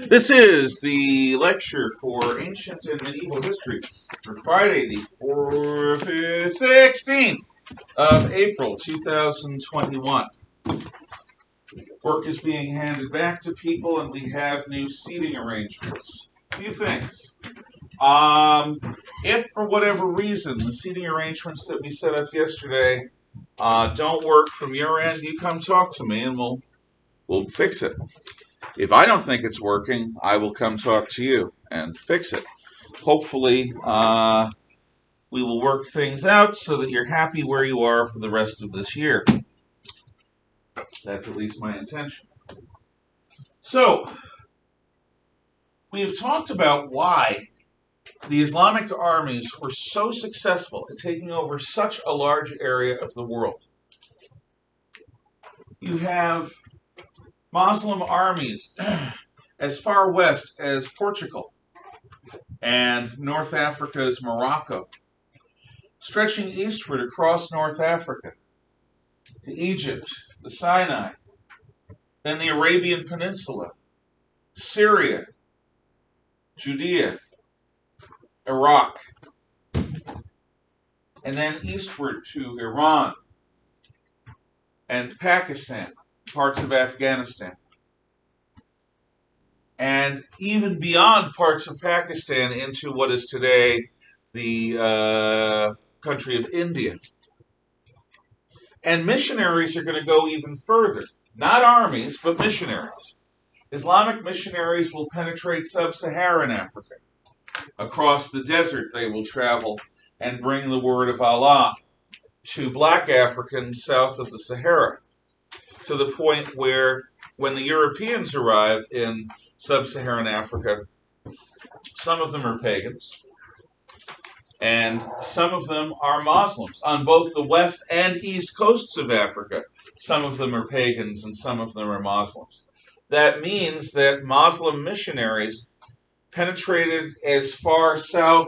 This is the lecture for Ancient and Medieval History for Friday, the 16th of April, 2021. Work is being handed back to people, and we have new seating arrangements. A few things. If for whatever reason the seating arrangements that we set up yesterday don't work from your end, you come talk to me and we'll fix it. If I don't think it's working, I will come talk to you and fix it. Hopefully, we will work things out so that you're happy where you are for the rest of this year. That's at least my intention. So, we have talked about why the Islamic armies were so successful in taking over such a large area of the world. You have Muslim armies as far west as Portugal and North Africa's Morocco, stretching eastward across North Africa to Egypt, the Sinai, then the Arabian Peninsula, Syria, Judea, Iraq, and then eastward to Iran and Pakistan, parts of Afghanistan, and even beyond parts of Pakistan into what is today the country of India. And missionaries are going to go even further. Not armies, but missionaries. Islamic missionaries will penetrate sub-Saharan Africa. Across the desert they will travel and bring the word of Allah to black Africans south of the Sahara, to the point where when the Europeans arrive in sub-Saharan Africa, some of them are pagans, and some of them are Muslims. On both the west and east coasts of Africa, some of them are pagans and some of them are Muslims. That means that Muslim missionaries penetrated as far south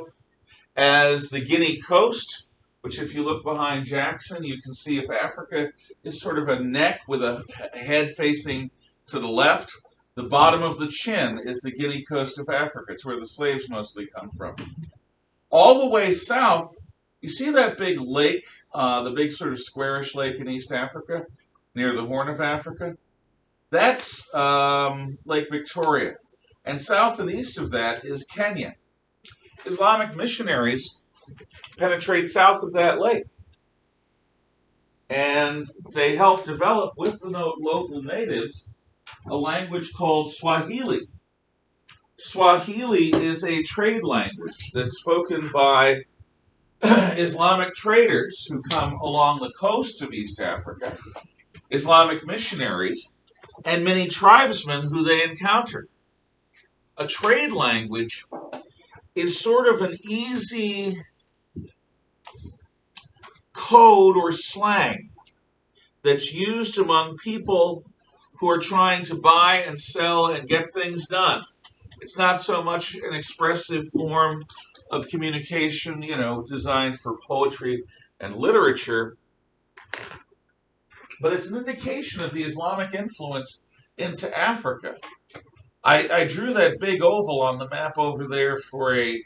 as the Guinea coast, which if you look behind Jackson, you can see if Africa is sort of a neck with a head facing to the left, the bottom of the chin is the Guinea coast of Africa. It's where the slaves mostly come from. All the way south, you see that big lake, the big sort of squarish lake in East Africa, near the Horn of Africa? That's Lake Victoria. And south and east of that is Kenya. Islamic missionaries penetrate south of that lake. And they help develop with the local natives a language called Swahili. Swahili is a trade language that's spoken by Islamic traders who come along the coast of East Africa, Islamic missionaries, and many tribesmen who they encounter. A trade language is sort of an easy code or slang that's used among people who are trying to buy and sell and get things done. It's not so much an expressive form of communication, designed for poetry and literature, but it's an indication of the Islamic influence into Africa. I drew that big oval on the map over there for a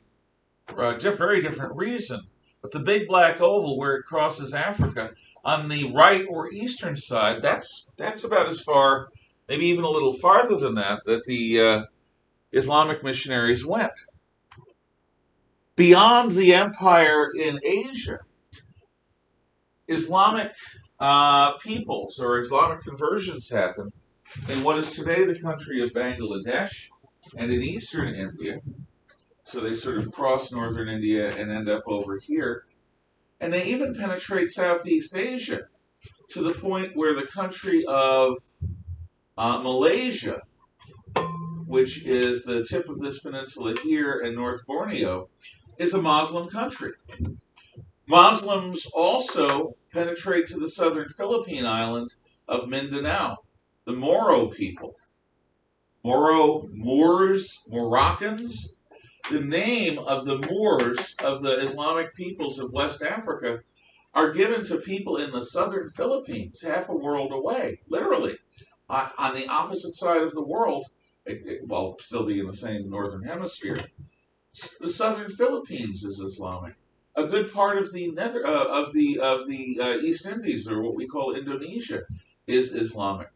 very different reason. But the big black oval where it crosses Africa, on the right or eastern side, that's about as far, maybe even a little farther than that the Islamic missionaries went. Beyond the empire in Asia, Islamic peoples or Islamic conversions happened in what is today the country of Bangladesh and in eastern India. So they sort of cross northern India and end up over here. And they even penetrate Southeast Asia to the point where the country of Malaysia, which is the tip of this peninsula here and North Borneo, is a Muslim country. Muslims also penetrate to the southern Philippine island of Mindanao, the Moro people. Moors, Moroccans. The name of the Moors of the Islamic peoples of West Africa are given to people in the southern Philippines, half a world away, literally, on the opposite side of the world, well, still be in the same northern hemisphere. The southern Philippines is Islamic. A good part of the East Indies, or what we call Indonesia, is Islamic.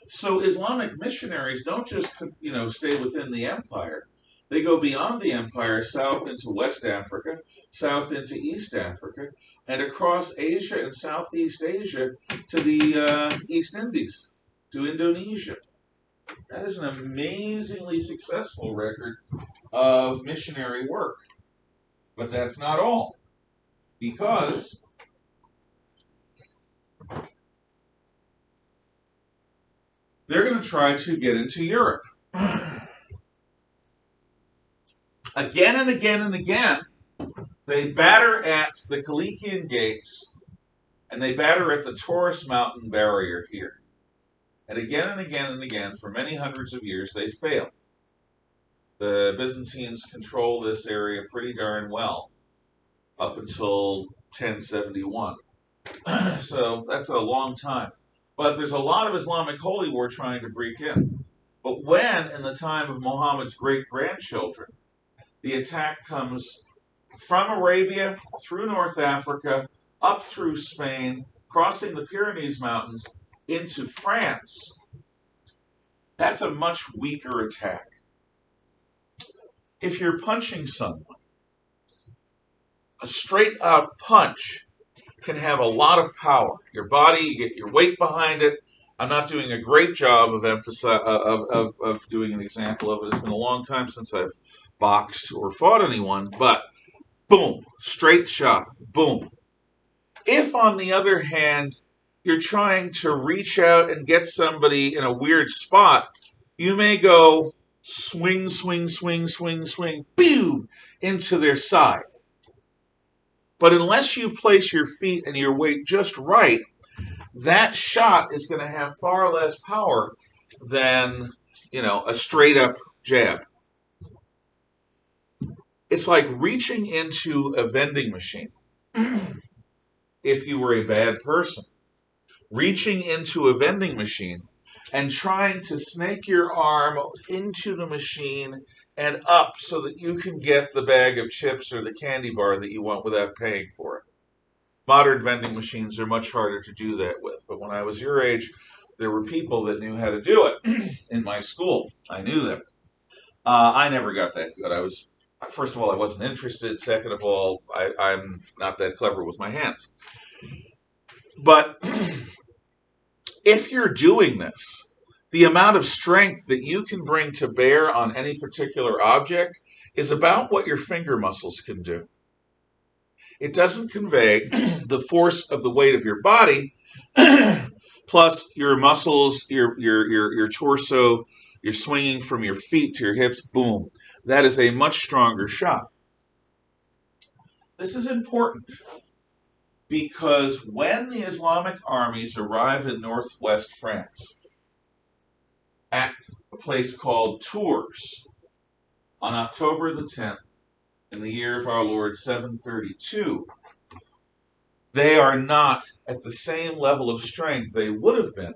So Islamic missionaries don't just stay within the empire. They go beyond the empire, south into West Africa, south into East Africa, and across Asia and Southeast Asia to the East Indies, to Indonesia. That is an amazingly successful record of missionary work. But that's not all, because they're going to try to get into Europe. Again and again and again, they batter at the Kilikian gates, and they batter at the Taurus Mountain barrier here. And again, for many hundreds of years, they fail. The Byzantines control this area pretty darn well up until 1071. So that's a long time. But there's a lot of Islamic holy war trying to break in. But when, in the time of Muhammad's great-grandchildren, the attack comes from Arabia, through North Africa, up through Spain, crossing the Pyrenees Mountains, into France, that's a much weaker attack. If you're punching someone, a straight-out punch can have a lot of power. Your body, you get your weight behind it. I'm not doing a great job of doing an example of it. It's been a long time since I've boxed or fought anyone, but boom, straight shot, boom. If, on the other hand, you're trying to reach out and get somebody in a weird spot, you may go swing, swing, swing, swing, swing, boom, into their side. But unless you place your feet and your weight just right, that shot is going to have far less power than, a straight-up jab. It's like reaching into a vending machine if you were a bad person. Reaching into a vending machine and trying to snake your arm into the machine and up so that you can get the bag of chips or the candy bar that you want without paying for it. Modern vending machines are much harder to do that with, but when I was your age, there were people that knew how to do it in my school. I knew them. I never got that good. First of all, I wasn't interested. Second of all, I'm not that clever with my hands. But if you're doing this, the amount of strength that you can bring to bear on any particular object is about what your finger muscles can do. It doesn't convey the force of the weight of your body, plus your muscles, your torso, you're swinging from your feet to your hips, boom. That is a much stronger shot. This is important because when the Islamic armies arrive in northwest France, at a place called Tours, on October the 10th, in the year of our Lord 732, they are not at the same level of strength they would have been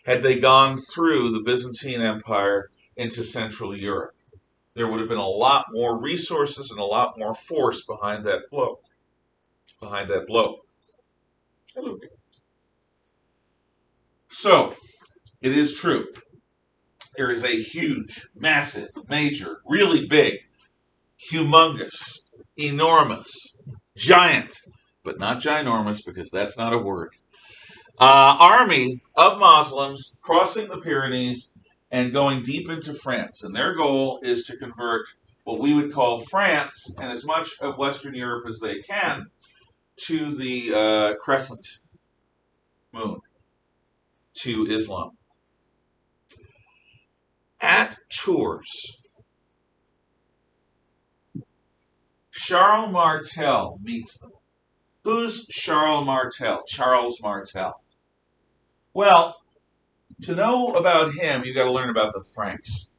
had they gone through the Byzantine Empire into Central Europe. There would have been a lot more resources and a lot more force behind that blow. Hello. So, it is true. There is a huge, massive, major, really big, humongous, enormous, giant, but not ginormous because that's not a word, army of Muslims crossing the Pyrenees and going deep into France. And their goal is to convert what we would call France and as much of Western Europe as they can to the crescent moon, to Islam. At Tours, Charles Martel meets them. Who's Charles Martel? Charles Martel. Well, to know about him, you've got to learn about the Franks.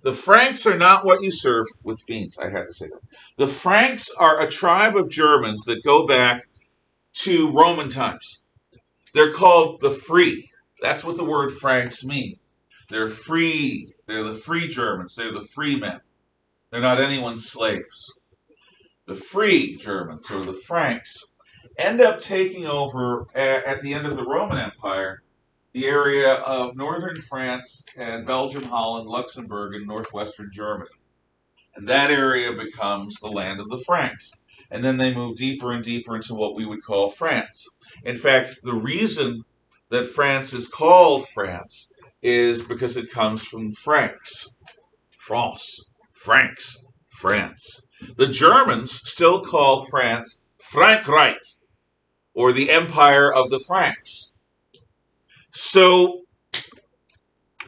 The Franks are not what you serve with beans, I had to say that. The Franks are a tribe of Germans that go back to Roman times. They're called the Free. That's what the word Franks mean. They're free. They're the free Germans. They're the free men. They're not anyone's slaves. The free Germans, or the Franks, end up taking over at the end of the Roman Empire the area of northern France and Belgium, Holland, Luxembourg, and northwestern Germany. And that area becomes the land of the Franks. And then they move deeper and deeper into what we would call France. In fact, the reason that France is called France is because it comes from Franks. France, Franks, France. The Germans still call France Frankreich, or the Empire of the Franks. So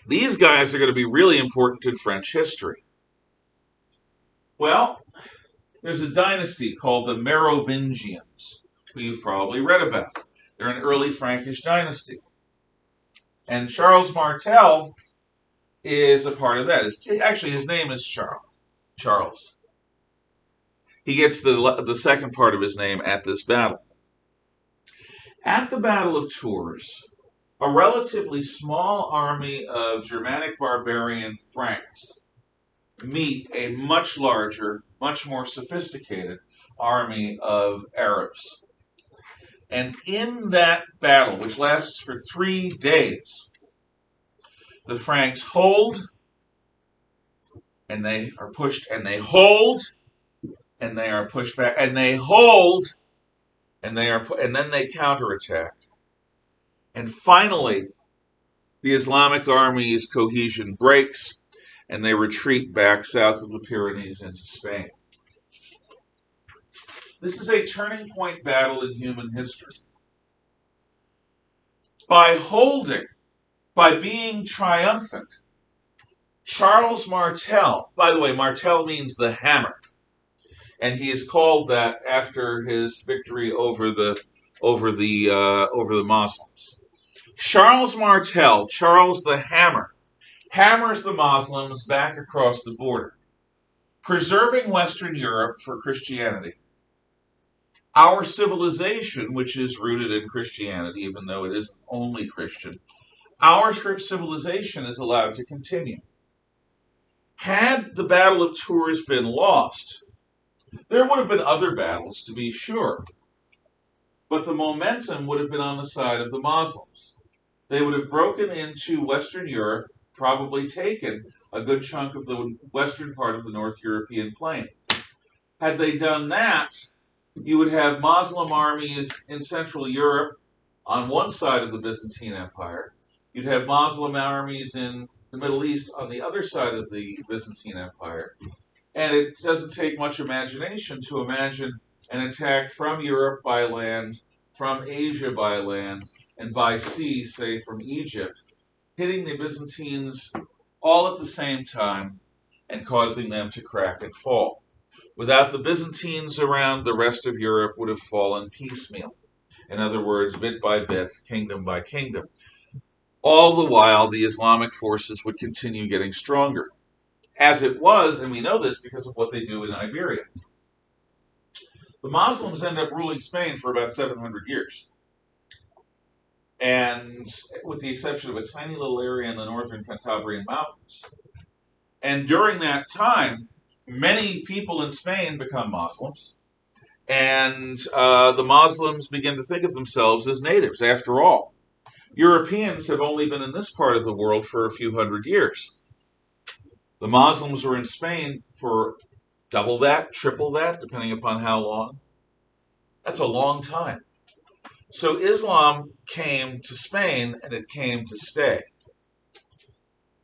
these guys are going to be really important in French history. Well, there's a dynasty called the Merovingians, who you've probably read about. They're an early Frankish dynasty. And Charles Martel is a part of that. Actually, his name is Charles. He gets the second part of his name at this battle. At the Battle of Tours, a relatively small army of Germanic barbarian Franks meet a much larger, much more sophisticated army of Arabs. And in that battle, which lasts for 3 days, the Franks hold, and they are pushed, and they hold, and they are pushed back, and they hold, and then they counterattack. And finally, the Islamic army's cohesion breaks, and they retreat back south of the Pyrenees into Spain. This is a turning point battle in human history. By holding, by being triumphant, Charles Martel, by the way, Martel means the hammer, and he is called that after his victory over the Muslims. Charles Martel, Charles the Hammer, hammers the Muslims back across the border, preserving Western Europe for Christianity. Our civilization, which is rooted in Christianity, even though it isn't only Christian, our civilization is allowed to continue. Had the Battle of Tours been lost, there would have been other battles, to be sure, but the momentum would have been on the side of the Muslims. They would have broken into Western Europe, probably taken a good chunk of the western part of the North European plain. Had they done that, you would have Muslim armies in Central Europe on one side of the Byzantine Empire. You'd have Muslim armies in the Middle East on the other side of the Byzantine Empire. And it doesn't take much imagination to imagine an attack from Europe by land, from Asia by land, and by sea, say from Egypt, hitting the Byzantines all at the same time and causing them to crack and fall. Without the Byzantines around, the rest of Europe would have fallen piecemeal. In other words, bit by bit, kingdom by kingdom. All the while, the Islamic forces would continue getting stronger. As it was, and we know this because of what they do in Iberia. The Muslims end up ruling Spain for about 700 years. And with the exception of a tiny little area in the northern Cantabrian Mountains. And during that time, many people in Spain become Muslims. And the Muslims begin to think of themselves as natives, after all. Europeans have only been in this part of the world for a few hundred years. The Muslims were in Spain for double that, triple that, depending upon how long. That's a long time. So Islam came to Spain, and it came to stay.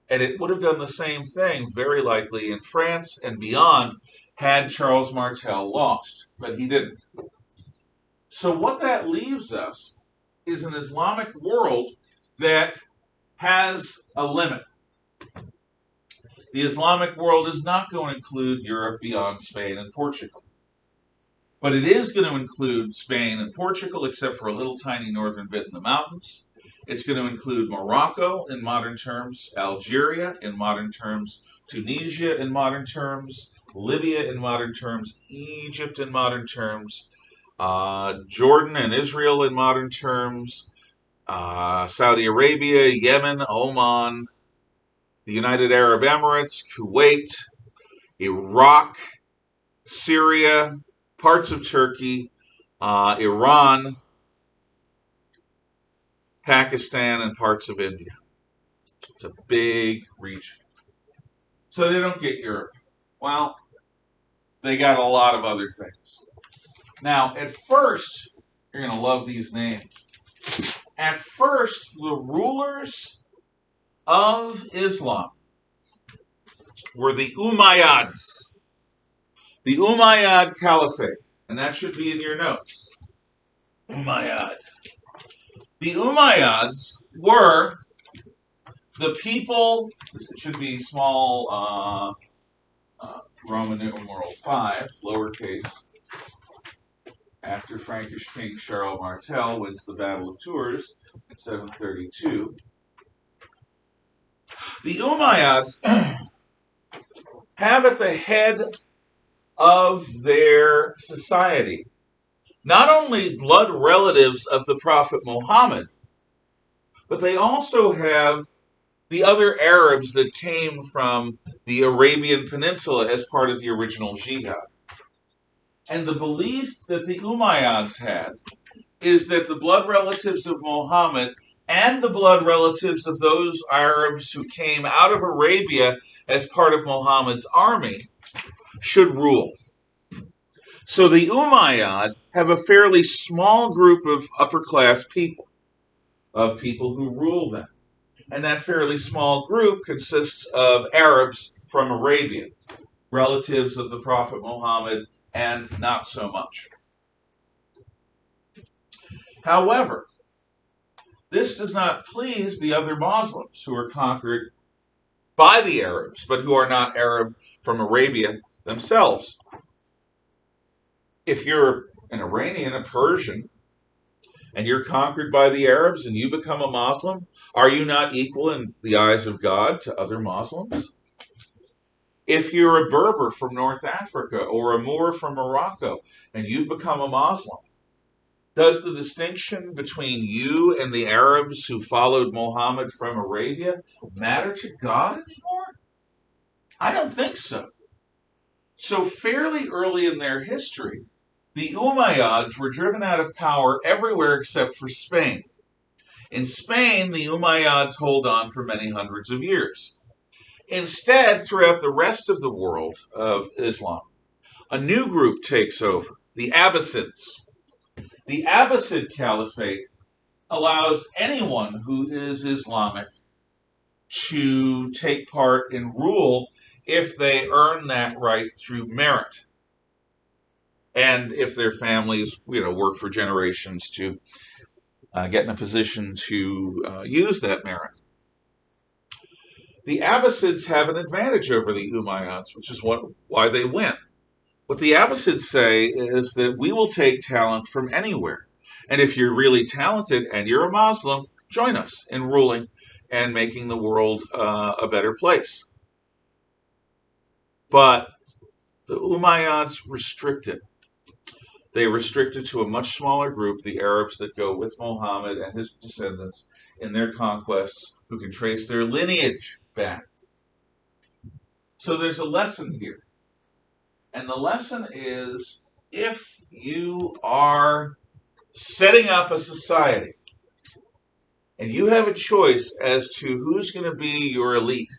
And it would have done the same thing, very likely, in France and beyond, had Charles Martel lost. But he didn't. So what that leaves us is an Islamic world that has a limit. The Islamic world is not going to include Europe beyond Spain and Portugal. But it is going to include Spain and Portugal, except for a little tiny northern bit in the mountains. It's going to include Morocco in modern terms, Algeria in modern terms, Tunisia in modern terms, Libya in modern terms, Egypt in modern terms, Jordan and Israel in modern terms, Saudi Arabia, Yemen, Oman, the United Arab Emirates, Kuwait, Iraq, Syria, parts of Turkey, Iran, Pakistan, and parts of India. It's a big region. So they don't get Europe. Well, they got a lot of other things. Now, at first, you're going to love these names. At first, the rulers of Islam were the Umayyads. The Umayyad Caliphate. And that should be in your notes. Umayyad. The Umayyads were the people, it should be small Roman numeral 5, lowercase, after Frankish king Charles Martel wins the Battle of Tours in 732. The Umayyads have at the head of their society not only blood relatives of the Prophet Muhammad, but they also have the other Arabs that came from the Arabian Peninsula as part of the original jihad. And the belief that the Umayyads had is that the blood relatives of Muhammad and the blood relatives of those Arabs who came out of Arabia as part of Muhammad's army should rule. So the Umayyad have a fairly small group of upper-class people, who rule them. And that fairly small group consists of Arabs from Arabia, relatives of the Prophet Muhammad, and not so much. However, this does not please the other Muslims who are conquered by the Arabs, but who are not Arab from Arabia themselves. If you're an Iranian, a Persian, and you're conquered by the Arabs and you become a Muslim, are you not equal in the eyes of God to other Muslims? If you're a Berber from North Africa or a Moor from Morocco and you've become a Muslim, does the distinction between you and the Arabs who followed Muhammad from Arabia matter to God anymore? I don't think so. So fairly early in their history, the Umayyads were driven out of power everywhere except for Spain. In Spain, the Umayyads hold on for many hundreds of years. Instead, throughout the rest of the world of Islam, a new group takes over, the Abbasids. The Abbasid Caliphate allows anyone who is Islamic to take part in rule if they earn that right through merit. And if their families, work for generations to get in a position to use that merit. The Abbasids have an advantage over the Umayyads, which is why they win. What the Abbasids say is that we will take talent from anywhere. And if you're really talented and you're a Muslim, join us in ruling and making the world a better place. But the Umayyads restrict it. They restrict it to a much smaller group, the Arabs that go with Muhammad and his descendants in their conquests, who can trace their lineage back. So there's a lesson here. And the lesson is, if you are setting up a society and you have a choice as to who's going to be your elite,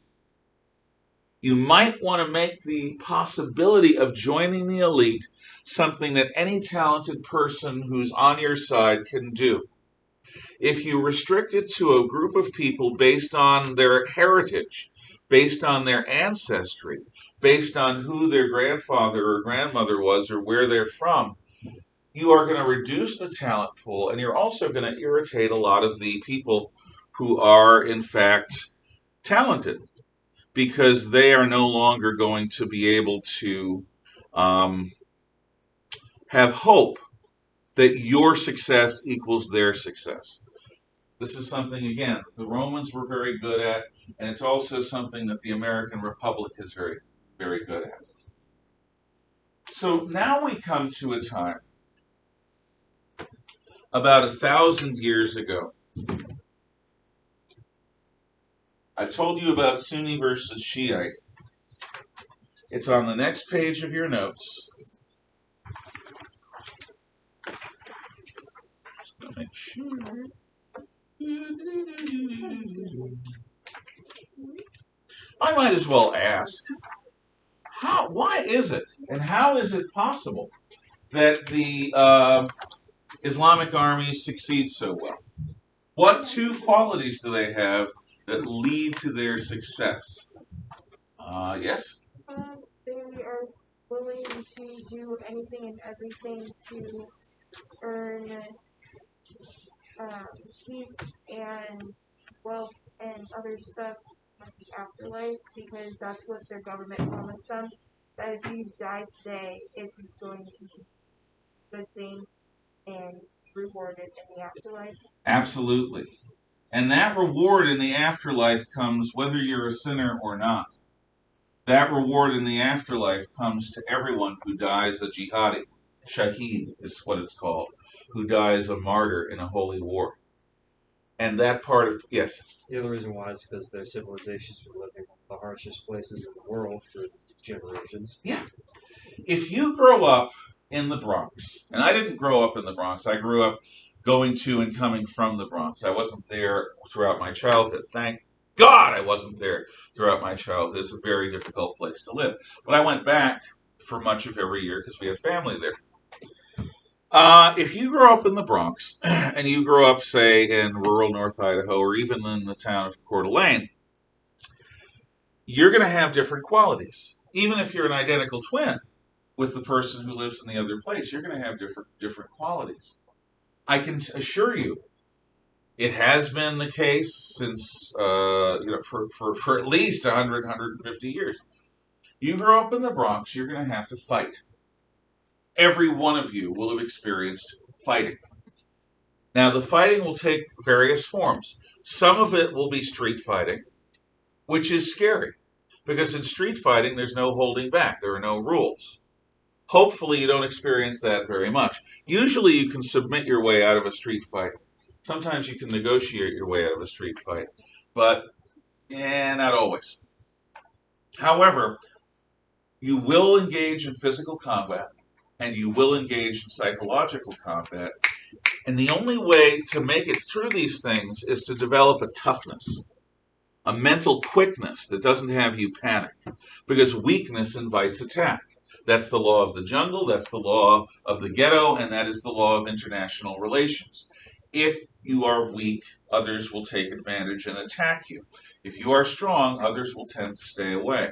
you might want to make the possibility of joining the elite something that any talented person who's on your side can do. If you restrict it to a group of people based on their heritage, based on their ancestry, based on who their grandfather or grandmother was or where they're from, you are going to reduce the talent pool, and you're also going to irritate a lot of the people who are, in fact, talented, because they are no longer going to be able to have hope that your success equals their success. This is something, again, the Romans were very good at, and it's also something that the American Republic is very, very good at. So now we come to a time about 1,000 years ago I've told you about Sunni versus Shiite. It's on the next page of your notes. Make sure. I might as well ask, why is it, and how is it possible that the Islamic armies succeed so well? What two qualities do they have that lead to their success? Yes? They are willing to do anything and everything to earn peace and wealth and other stuff in the afterlife, because that's what their government promised them. That if you die today, it's going to be good thing and rewarded in the afterlife. Absolutely. And that reward in the afterlife comes whether you're a sinner or not. That reward in the afterlife comes to everyone who dies a jihadi. Shaheed is what it's called, who dies a martyr in a holy war. And that part of, yes? The other reason why is because their civilizations were living in the harshest places in the world for generations. Yeah. If you grow up in the Bronx, and I didn't grow up in the Bronx, I grew up going to and coming from the Bronx. I wasn't there throughout my childhood. Thank God I wasn't there throughout my childhood. It's a very difficult place to live. But I went back for much of every year because we had family there. If you grow up in the Bronx, and you grow up, say, in rural North Idaho, or even in the town of Coeur d'Alene, you're going to have different qualities. Even if you're an identical twin with the person who lives in the other place, you're going to have different qualities. I can assure you, it has been the case since, for at least 100, 150 years. You grow up in the Bronx, you're going to have to fight. Every one of you will have experienced fighting. Now, the fighting will take various forms. Some of it will be street fighting, which is scary, because in street fighting, there's no holding back. There are no rules. Hopefully, you don't experience that very much. Usually, you can submit your way out of a street fight. Sometimes you can negotiate your way out of a street fight, but not always. However, you will engage in physical combat, and you will engage in psychological combat. And the only way to make it through these things is to develop a toughness, a mental quickness that doesn't have you panic, because weakness invites attack. That's the law of the jungle, that's the law of the ghetto, and that is the law of international relations. If you are weak, others will take advantage and attack you. If you are strong, others will tend to stay away.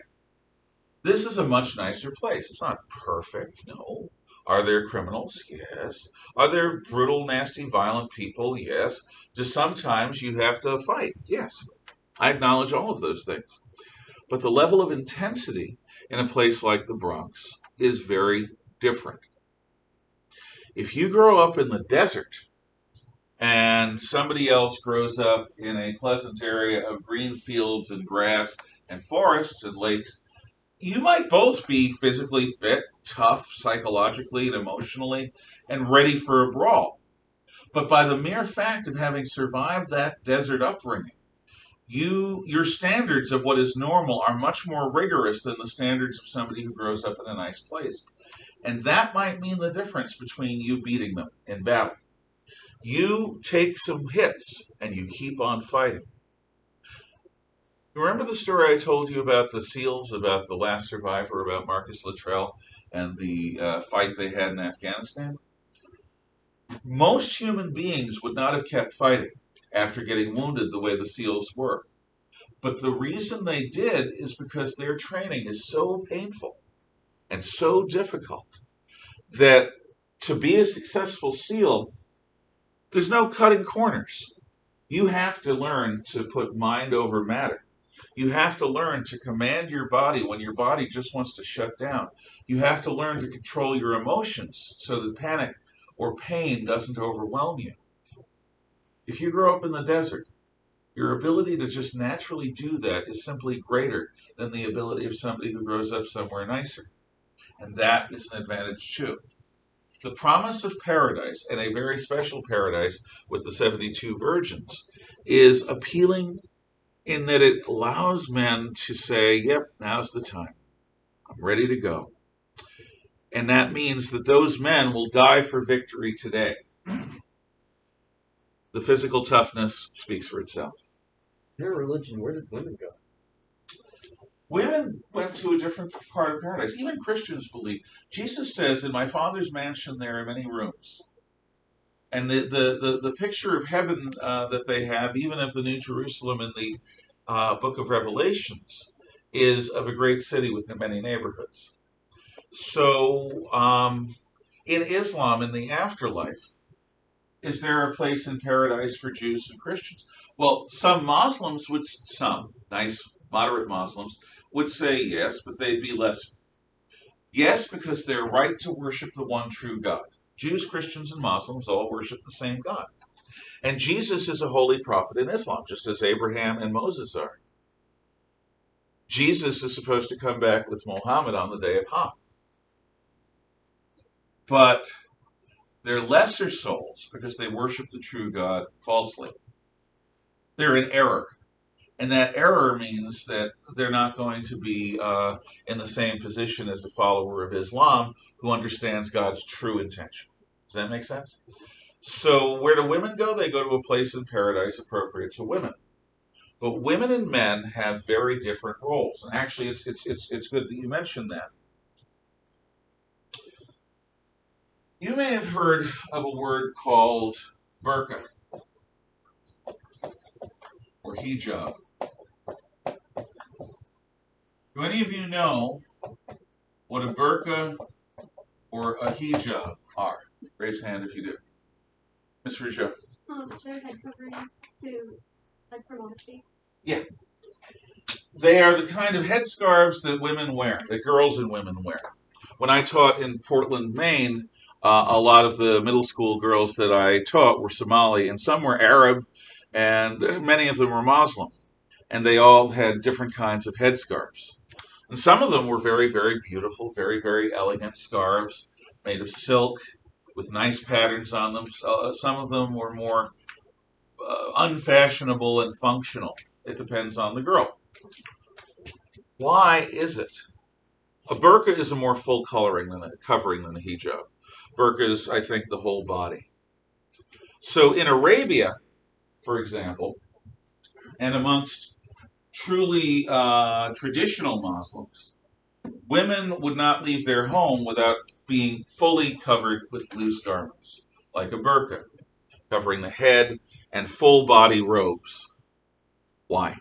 This is a much nicer place. It's not perfect, no. Are there criminals? Yes. Are there brutal, nasty, violent people? Yes. Just sometimes you have to fight? Yes. I acknowledge all of those things. But the level of intensity in a place like the Bronx is very different. If you grow up in the desert and somebody else grows up in a pleasant area of green fields and grass and forests and lakes, you might both be physically fit, tough, psychologically and emotionally, and ready for a brawl. But by the mere fact of having survived that desert upbringing, your standards of what is normal are much more rigorous than the standards of somebody who grows up in a nice place. And that might mean the difference between you beating them in battle. You take some hits and you keep on fighting. Remember the story I told you about the SEALs, about the last survivor, about Marcus Luttrell and the fight they had in Afghanistan? Most human beings would not have kept fighting after getting wounded the way the SEALs were. But the reason they did is because their training is so painful and so difficult that to be a successful SEAL, there's no cutting corners. You have to learn to put mind over matter. You have to learn to command your body when your body just wants to shut down. You have to learn to control your emotions so that panic or pain doesn't overwhelm you. If you grow up in the desert, your ability to just naturally do that is simply greater than the ability of somebody who grows up somewhere nicer. And that is an advantage too. The promise of paradise, and a very special paradise with the 72 virgins, is appealing in that it allows men to say, yep, now's the time. I'm ready to go. And that means that those men will die for victory today. The physical toughness speaks for itself. Their religion, where did women go? Women went to a different part of paradise. Even Christians believe. Jesus says, in my Father's mansion there are many rooms. And the picture of heaven that they have, even of the New Jerusalem in the book of Revelations, is of a great city with many neighborhoods. So in Islam, in the afterlife, is there a place in paradise for Jews and Christians? Well, some nice, moderate Muslims, would say yes, but they'd be less. Yes, because they're right to worship the one true God. Jews, Christians, and Muslims all worship the same God. And Jesus is a holy prophet in Islam, just as Abraham and Moses are. Jesus is supposed to come back with Muhammad on the day of Hajj. But they're lesser souls because they worship the true God falsely. They're in error. And that error means that they're not going to be in the same position as a follower of Islam who understands God's true intention. Does that make sense? So where do women go? They go to a place in paradise appropriate to women. But women and men have very different roles. And actually, it's good that you mentioned that. You may have heard of a word called burqa or hijab. Do any of you know what a burqa or a hijab are? Raise a hand if you do. Ms. Rizzo. They're head coverings to, like, for modesty. Yeah. They are the kind of headscarves that women wear, that girls and women wear. When I taught in Portland, Maine, a lot of the middle school girls that I taught were Somali, and some were Arab, and many of them were Muslim. And they all had different kinds of headscarves. And some of them were very, very beautiful, very, very elegant scarves made of silk with nice patterns on them. Some of them were more unfashionable and functional. It depends on the girl. Why is it? A burqa is a more full covering than a hijab. Burqa is, I think, the whole body. So in Arabia, for example, and amongst truly traditional Muslims, women would not leave their home without being fully covered with loose garments, like a burqa, covering the head and full body robes. Why?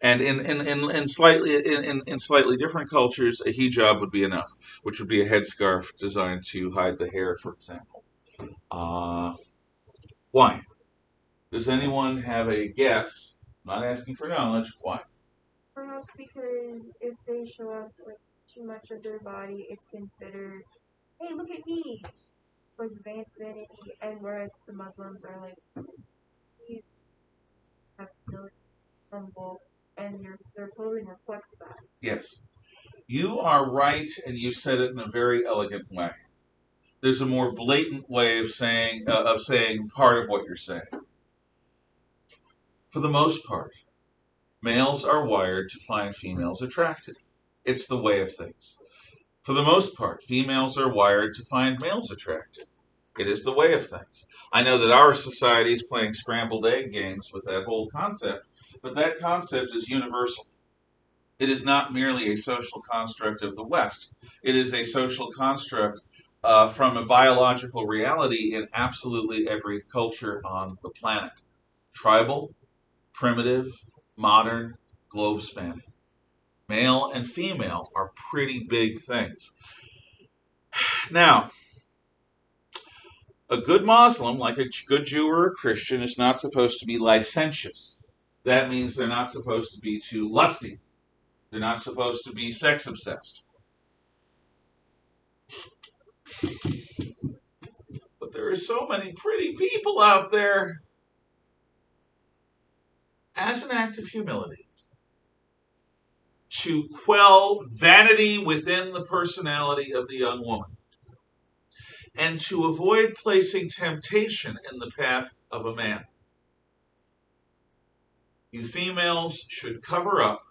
And in slightly different cultures, a hijab would be enough, which would be a headscarf designed to hide the hair, for example. Why? Does anyone have a guess? I'm not asking for knowledge. Why? Perhaps because if they show off like too much of their body, it's considered, hey, look at me, like vanity, and whereas the Muslims are like, please have no humble, and their clothing reflects that. Yes. You are right, and you said it in a very elegant way. There's a more blatant way of saying part of what you're saying. For the most part, males are wired to find females attractive. It's the way of things. For the most part, females are wired to find males attractive. It is the way of things. I know that our society is playing scrambled egg games with that whole concept, but that concept is universal. It is not merely a social construct of the West. It is a social construct from a biological reality in absolutely every culture on the planet. Tribal, primitive, modern, globe spanning. Male and female are pretty big things. Now, a good Muslim, like a good Jew or a Christian, is not supposed to be licentious. That means they're not supposed to be too lusty. They're not supposed to be sex obsessed. But there are so many pretty people out there. As an act of humility, to quell vanity within the personality of the young woman, and to avoid placing temptation in the path of a man. You females should cover up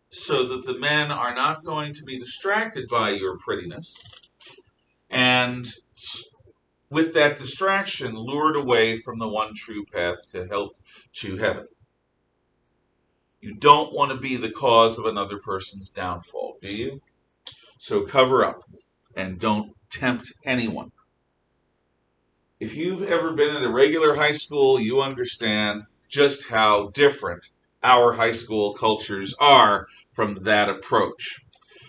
so that the men are not going to be distracted by your prettiness, and with that distraction, lured away from the one true path to help to heaven. You don't want to be the cause of another person's downfall, do you? So cover up and don't tempt anyone. If you've ever been at a regular high school, you understand just how different our high school cultures are from that approach.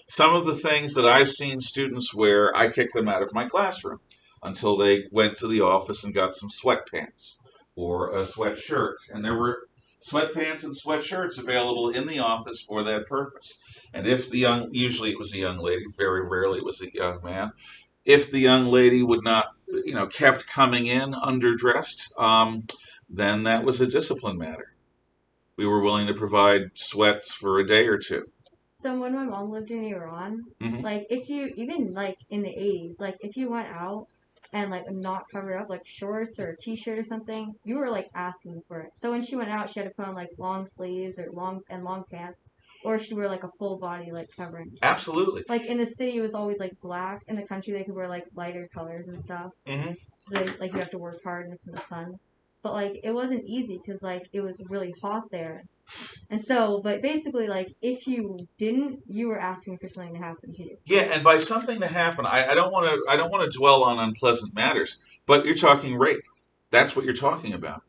Some of the things that I've seen students wear, I kicked them out of my classroom until they went to the office and got some sweatpants or a sweatshirt. And there were sweatpants and sweatshirts available in the office for that purpose. And if usually it was a young lady, very rarely it was a young man. If the young lady would not, kept coming in underdressed, then that was a discipline matter. We were willing to provide sweats for a day or two. So when my mom lived in Iran, Mhm. like if you even like in the 80s, like if you went out and like not covered up, like shorts or a t-shirt or something, you were like asking for it. So when she went out, she had to put on like long sleeves or long pants, or she wore like a full body like covering. Absolutely. Like in the city, it was always like black. In the country, they could wear like lighter colors and stuff. Mm-hmm. So like you have to work hard in the sun. But like it wasn't easy because like it was really hot there. And so, but basically, like, if you didn't, you were asking for something to happen to you. Yeah, and by something to happen, I don't want to. I don't want to dwell on unpleasant matters. But you're talking rape. That's what you're talking about.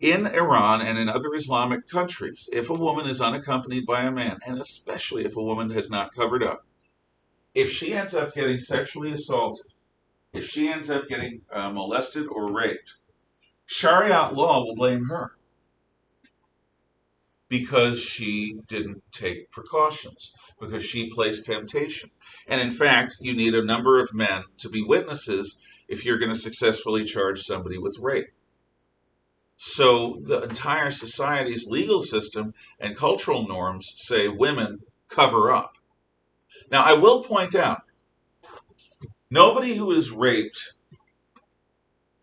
In Iran and in other Islamic countries, if a woman is unaccompanied by a man, and especially if a woman has not covered up, if she ends up getting sexually assaulted, if she ends up getting molested or raped, Sharia law will blame her, because she didn't take precautions, because she placed temptation. And in fact, you need a number of men to be witnesses if you're going to successfully charge somebody with rape. So the entire society's legal system and cultural norms say women cover up. Now, I will point out, nobody who is raped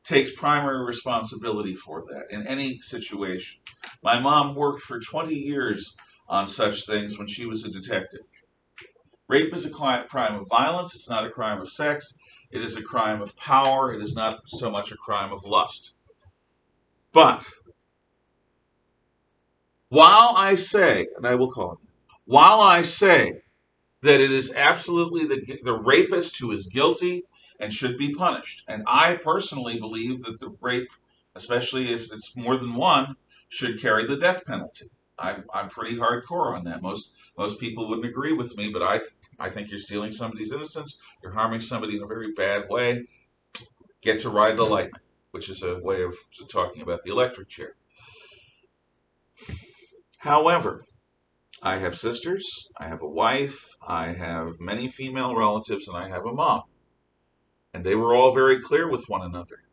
takes primary responsibility for that in any situation. My mom worked for 20 years on such things when she was a detective. Rape is a crime of violence. It's not a crime of sex. It is a crime of power. It is not so much a crime of lust. But while I say, and I will call it, while I say that it is absolutely the rapist who is guilty and should be punished, and I personally believe that the rape, especially if it's more than one, should carry the death penalty. I'm pretty hardcore on that. Most people wouldn't agree with me, but I think you're stealing somebody's innocence. You're harming somebody in a very bad way. Get to ride the lightning, which is a way of talking about the electric chair. However, I have sisters, I have a wife, I have many female relatives, and I have a mom. And they were all very clear with one another.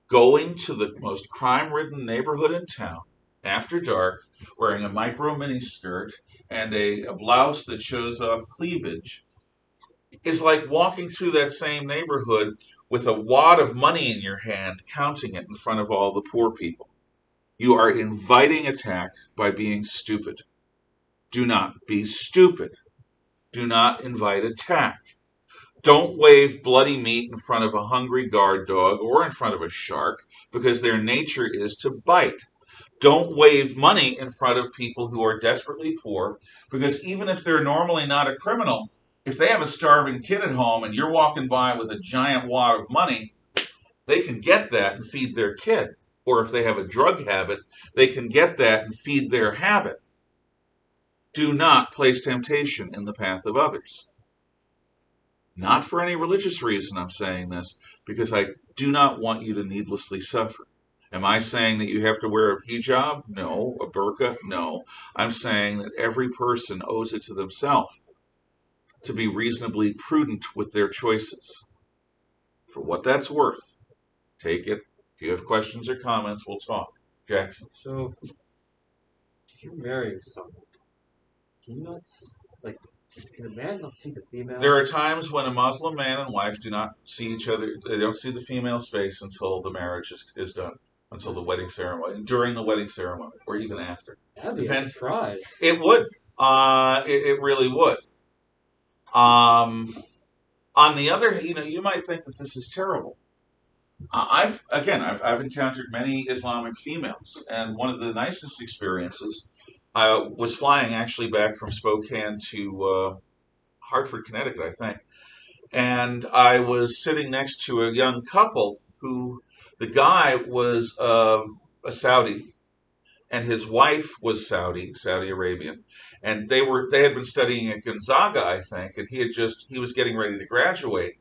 Going to the most crime-ridden neighborhood in town after dark, wearing a micro miniskirt and a blouse that shows off cleavage, is like walking through that same neighborhood with a wad of money in your hand, counting it in front of all the poor people. You are inviting attack by being stupid. Do not be stupid. Do not invite attack. Don't wave bloody meat in front of a hungry guard dog or in front of a shark, because their nature is to bite. Don't wave money in front of people who are desperately poor, because even if they're normally not a criminal, if they have a starving kid at home and you're walking by with a giant wad of money, they can get that and feed their kid. Or if they have a drug habit, they can get that and feed their habit. Do not place temptation in the path of others. Not for any religious reason I'm saying this, because I do not want you to needlessly suffer. Am I saying that you have to wear a hijab? No. A burqa? No. I'm saying that every person owes it to themselves to be reasonably prudent with their choices. For what that's worth, take it. If you have questions or comments, we'll talk. Jackson. So, if you're marrying someone, can you not, like, can a man not see the female? There are times when a Muslim man and wife do not see each other, they don't see the female's face until the marriage is done. until the wedding ceremony, during the wedding ceremony, or even after. That'd be a Depends. surprise. It would. It really would. On the other, you might think that this is terrible. I've encountered many Islamic females, and one of the nicest experiences, I was flying actually back from Spokane to Hartford, Connecticut, I think, and I was sitting next to a young couple who, the guy was a Saudi, and his wife was Saudi Arabian, and they had been studying at Gonzaga, I think, and he was getting ready to graduate,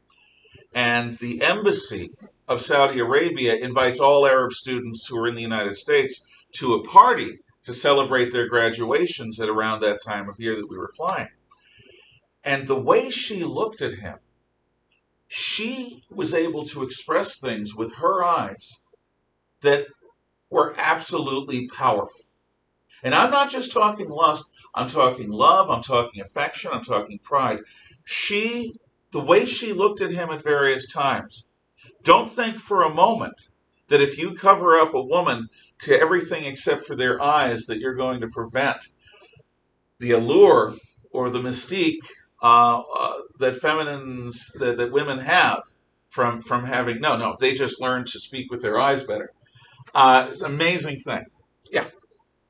and the embassy of Saudi Arabia invites all Arab students who are in the United States to a party to celebrate their graduations at around that time of year that we were flying. And the way she looked at him, she was able to express things with her eyes that were absolutely powerful. And I'm not just talking lust, I'm talking love, I'm talking affection, I'm talking pride. The way she looked at him at various times, don't think for a moment that if you cover up a woman to everything except for their eyes, that you're going to prevent the allure or the mystique that women have from having. No, they just learn to speak with their eyes better. It's an amazing thing. Yeah.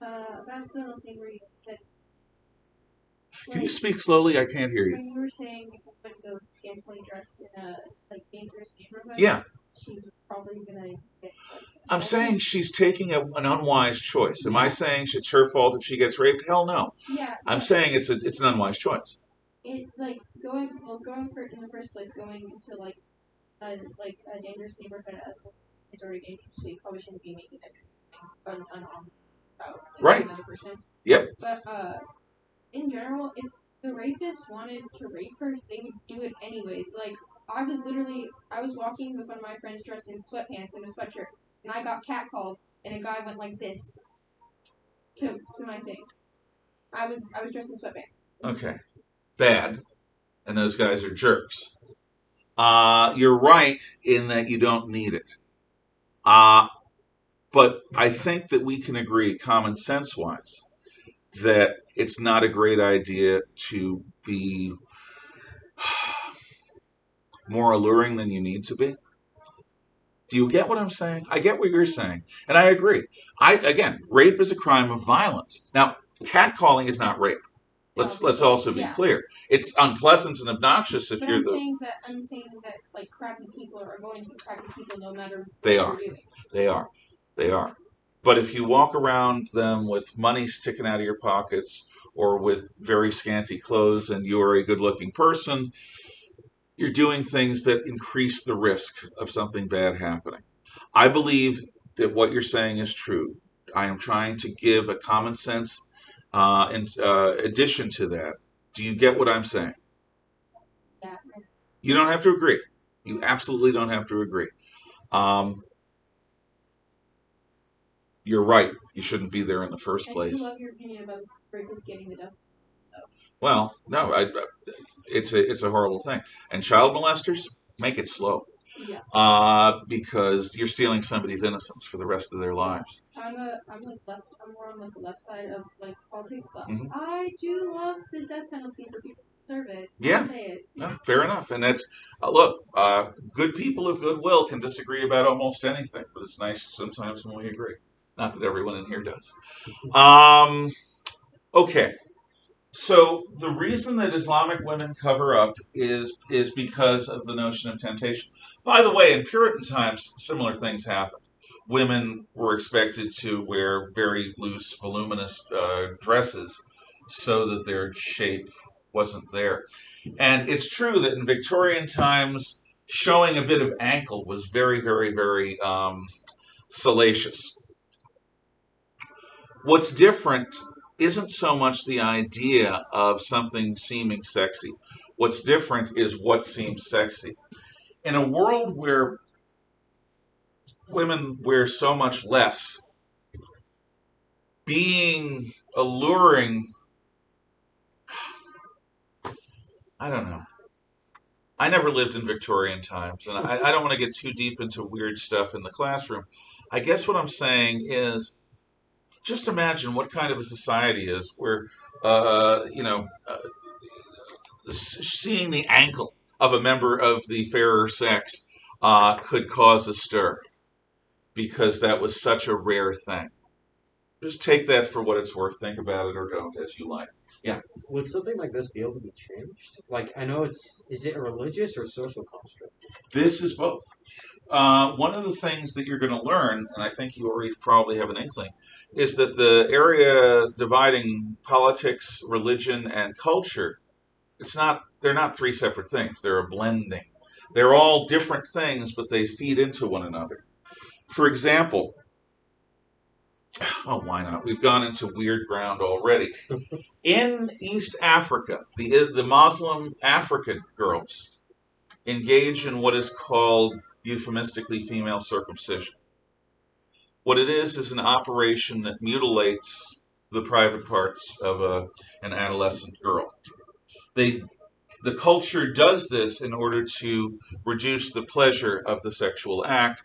That's the little thing where you said. Can you speak slowly? I can't hear you. When you were saying if a woman goes scantily dressed in a dangerous neighborhood, Yeah. she's probably gonna get. I'm saying she's taking an unwise choice. Am I saying it's her fault if she gets raped? Hell no. Yeah. I'm saying it's an unwise choice. It going for in the first place, going into a dangerous neighborhood as is already dangerous, so you probably shouldn't be making it unarmed about another person. Yep. But in general, if the rapist wanted to rape her, they would do it anyways. Like I was walking with one of my friends dressed in sweatpants and a sweatshirt, and I got catcalled, and a guy went like this to my thing. I was dressed in sweatpants. Okay. Bad. And those guys are jerks. You're right in that you don't need it. But I think that we can agree, common sense wise, that it's not a great idea to be more alluring than you need to be. Do you get what I'm saying? I get what you're saying. And I agree. Rape is a crime of violence. Now, catcalling is not rape. Let's also be clear. It's unpleasant and obnoxious if you're I'm saying that like crappy people are going to be crappy people no matter what They they're are. doing. They are. But if you walk around them with money sticking out of your pockets or with very scanty clothes and you're a good-looking person, you're doing things that increase the risk of something bad happening. I believe that what you're saying is true. I am trying to give a common sense addition to that. Do you get what I'm saying? Yeah. You don't have to agree. You absolutely don't have to agree. You're right. You shouldn't be there in the first place. I do love your opinion about rapists getting the death. Well, no, it's a horrible thing. And child molesters, make it slow. Yeah. Because you're stealing somebody's innocence for the rest of their lives. I'm more on the left side of politics, but I do love the death penalty for people who deserve it. Yeah. Say it. No, fair enough. And that's look, good people of goodwill can disagree about almost anything, but it's nice sometimes when we agree. Not that everyone in here does. Okay. So the reason that Islamic women cover up is because of the notion of temptation. By the way, in Puritan times, similar things happened. Women were expected to wear very loose, voluminous dresses so that their shape wasn't there. And it's true that in Victorian times, showing a bit of ankle was very, very, very salacious. What's different isn't so much the idea of something seeming sexy. What's different is what seems sexy. In a world where women wear so much less, being alluring, I don't know. I never lived in Victorian times, and I don't want to get too deep into weird stuff in the classroom. I guess what I'm saying is, just imagine what kind of a society is where, you know, seeing the ankle of a member of the fairer sex could cause a stir because that was such a rare thing. Just take that for what it's worth. Think about it or don't, as you like. Yeah. Would something like this be able to be changed? Like, I know is it a religious or social construct? This is both. One of the things that you're going to learn, and I think you already probably have an inkling, is that the area dividing politics, religion, and culture, they're not three separate things. They're a blending. They're all different things, but they feed into one another. For example, oh, why not? We've gone into weird ground already. In East Africa, the Muslim African girls engage in what is called euphemistically female circumcision. What it is an operation that mutilates the private parts of an adolescent girl. The culture does this in order to reduce the pleasure of the sexual act,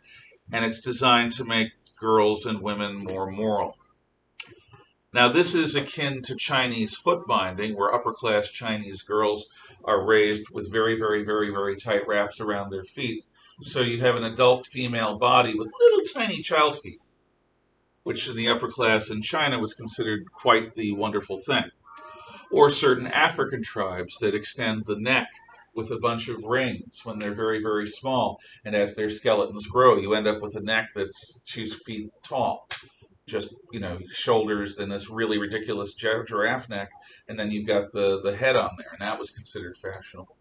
and it's designed to make girls and women more moral. Now, this is akin to Chinese foot binding, where upper-class Chinese girls are raised with very, very, very, very tight wraps around their feet. So you have an adult female body with little tiny child feet, which in the upper class in China was considered quite the wonderful thing. Or certain African tribes that extend the neck with a bunch of rings when they're very, very small. And as their skeletons grow, you end up with a neck that's 2 feet tall. Just, shoulders, then this really ridiculous giraffe neck, and then you've got the head on there, and that was considered fashionable.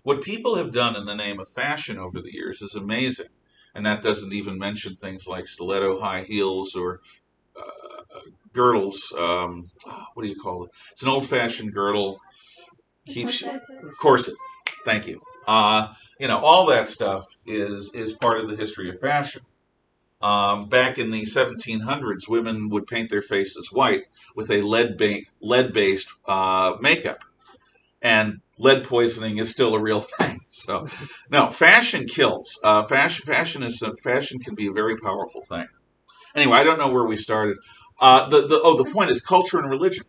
What people have done in the name of fashion over the years is amazing. And that doesn't even mention things like stiletto high heels or girdles. What do you call it? It's an old-fashioned girdle. Corset. Thank you. All that stuff is part of the history of fashion. Back in the 1700s, women would paint their faces white with a lead-based makeup, and lead poisoning is still a real thing. So, no, fashion kills. Fashion can be a very powerful thing. Anyway, I don't know where we started. The point is culture and religion.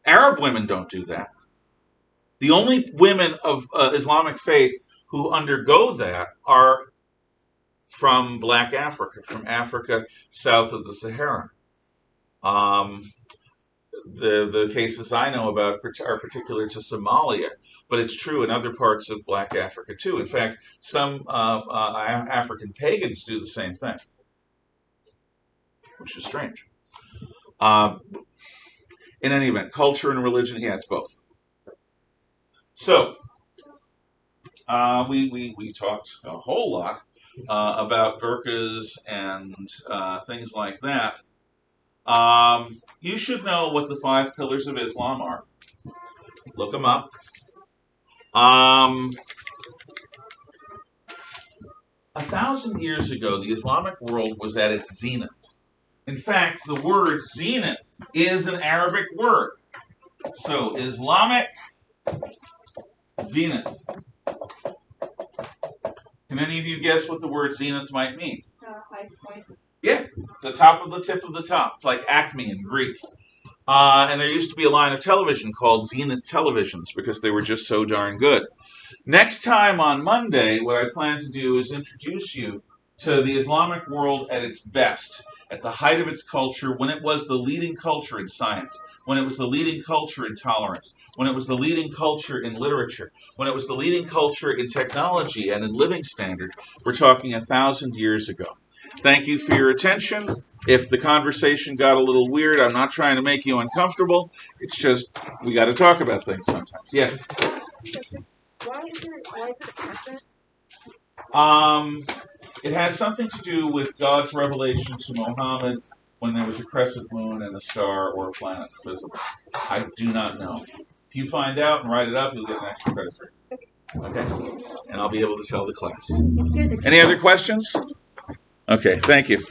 Arab women don't do that. The only women of Islamic faith who undergo that are from Black Africa, from Africa south of the Sahara. The cases I know about are particular to Somalia, but it's true in other parts of Black Africa too. In fact, some African pagans do the same thing, which is strange. In any event, culture and religion, yeah, it's both. So, we talked a whole lot about burqas and things like that. You should know what the 5 pillars of Islam are. Look them up. 1,000 years ago, the Islamic world was at its zenith. In fact, the word zenith is an Arabic word. So, Islamic zenith. Can any of you guess what the word zenith might mean? Highest point. Yeah, the top of the tip of the top. It's like acme in Greek. And there used to be a line of television called Zenith Televisions because they were just so darn good. Next time on Monday, what I plan to do is introduce you to the Islamic world at its best, at the height of its culture, when it was the leading culture in science, when it was the leading culture in tolerance, when it was the leading culture in literature, when it was the leading culture in technology and in living standard. We're talking 1,000 years ago. Thank you for your attention. If the conversation got a little weird, I'm not trying to make you uncomfortable. It's just we got to talk about things sometimes. Yes? Why is it Advent? It has something to do with God's revelation to Muhammad when there was a crescent moon and a star or a planet visible. I do not know. If you find out and write it up, you'll get an extra credit for it. Okay? And I'll be able to tell the class. Any other questions? Okay, thank you.